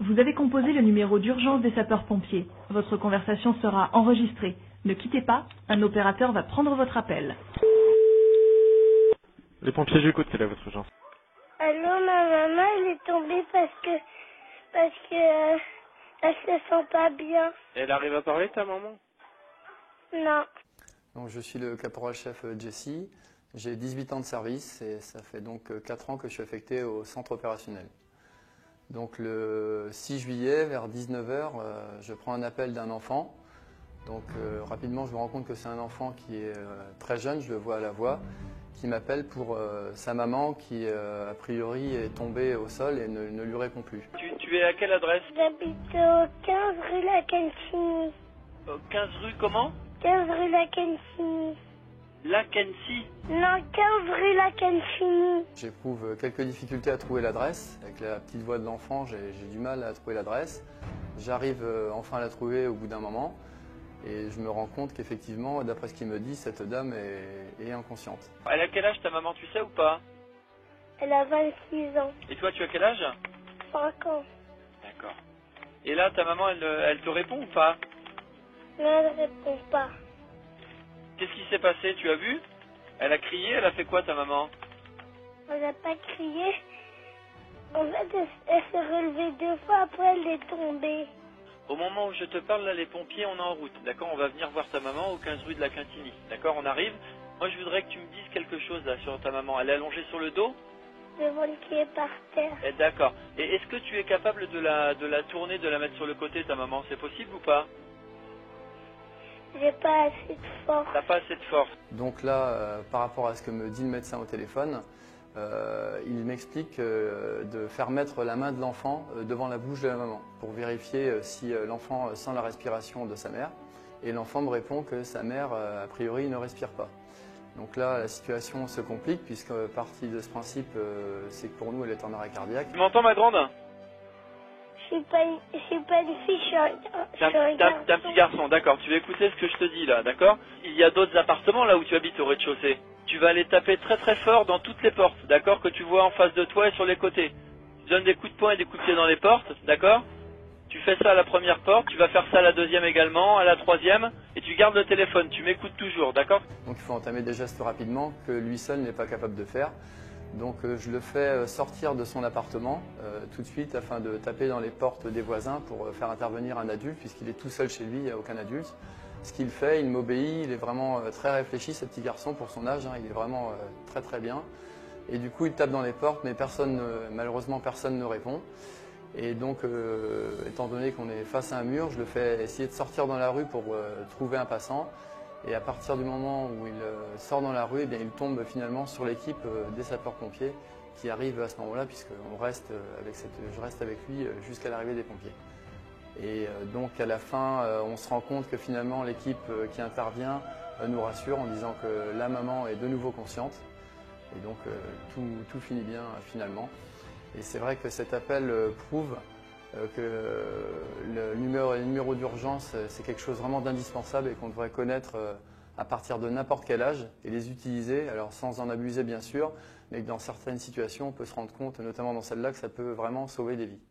Vous avez composé le numéro d'urgence des sapeurs-pompiers. Votre conversation sera enregistrée. Ne quittez pas, un opérateur va prendre votre appel. Les pompiers, j'écoute, quelle est votre urgence? Allô, ma maman, elle est tombée parce que elle se sent pas bien. Elle arrive à parler, ta maman? Non. Donc, je suis le caporal-chef Jesse, j'ai 18 ans de service et ça fait donc 4 ans que je suis affecté au centre opérationnel. Donc le 6 juillet, vers 19 h, je prends un appel d'un enfant. Donc rapidement, je me rends compte que c'est un enfant qui est très jeune, je le vois à la voix, qui m'appelle pour sa maman qui, a priori, est tombée au sol et ne lui répond plus. Tu es à quelle adresse? J'habite au 15 rue La Cancini. 15 rue comment? 15 rue La Cancini. La Kensi. Non, 15 rue La Cancini. J'éprouve quelques difficultés à trouver l'adresse. Avec la petite voix de l'enfant, j'ai du mal à trouver l'adresse. J'arrive enfin à la trouver au bout d'un moment. Et je me rends compte qu'effectivement, d'après ce qu'il me dit, cette dame est inconsciente. Elle a quel âge ta maman, tu sais ou pas? Elle a 26 ans. Et toi, tu as quel âge? 5 ans. D'accord. Et là, ta maman, elle te répond ou pas? Mais elle répond pas. Qu'est-ce qui s'est passé? Tu as vu? Elle a crié, elle a fait quoi ta maman? Elle n'a pas crié. En fait, elle s'est relevée 2 fois, après elle est tombée. Au moment où je te parle, là, les pompiers, on est en route. D'accord? On va venir voir ta maman au 15 rue de la Quintini. D'accord? On arrive. Moi, je voudrais que tu me dises quelque chose là sur ta maman. Elle est allongée sur le dos? Le vol qui est par terre. Eh, d'accord. Et est-ce que tu es capable de la tourner, de la mettre sur le côté, ta maman? C'est possible ou pas? J'ai pas assez de force. T'as pas assez de force. Donc là, par rapport à ce que me dit le médecin au téléphone, il m'explique de faire mettre la main de l'enfant devant la bouche de la maman pour vérifier si l'enfant sent la respiration de sa mère. Et l'enfant me répond que sa mère, a priori, ne respire pas. Donc là, la situation se complique puisque partie de ce principe, c'est que pour nous, elle est en arrêt cardiaque. Tu m'entends, ma grande? Je suis pas une fille, je suis un garçon. T'es un petit garçon, d'accord. Tu vas écouter ce que je te dis là, d'accord? Il y a d'autres appartements là où tu habites au rez-de-chaussée. Tu vas aller taper très très fort dans toutes les portes, d'accord? Que tu vois en face de toi et sur les côtés. Tu donnes des coups de poing et des coups de pied dans les portes, d'accord? Tu fais ça à la première porte, tu vas faire ça à la deuxième également, à la troisième, et tu gardes le téléphone, tu m'écoutes toujours, d'accord? Donc il faut entamer des gestes rapidement que lui seul n'est pas capable de faire. Donc je le fais sortir de son appartement tout de suite afin de taper dans les portes des voisins pour faire intervenir un adulte puisqu'il est tout seul chez lui, il n'y a aucun adulte. Ce qu'il fait, il m'obéit, il est vraiment très réfléchi, ce petit garçon pour son âge, hein, il est vraiment très très bien. Et du coup il tape dans les portes mais malheureusement personne ne répond. Et donc étant donné qu'on est face à un mur, je le fais essayer de sortir dans la rue pour trouver un passant. Et à partir du moment où il sort dans la rue, eh bien, il tombe finalement sur l'équipe des sapeurs-pompiers qui arrive à ce moment-là, puisqu'on reste je reste avec lui jusqu'à l'arrivée des pompiers. Et donc à la fin, on se rend compte que finalement l'équipe qui intervient nous rassure en disant que la maman est de nouveau consciente. Et donc tout finit bien finalement. Et c'est vrai que cet appel prouve que le numéro d'urgence, c'est quelque chose vraiment d'indispensable et qu'on devrait connaître à partir de n'importe quel âge et les utiliser, alors sans en abuser bien sûr, mais que dans certaines situations, on peut se rendre compte, notamment dans celle-là, que ça peut vraiment sauver des vies.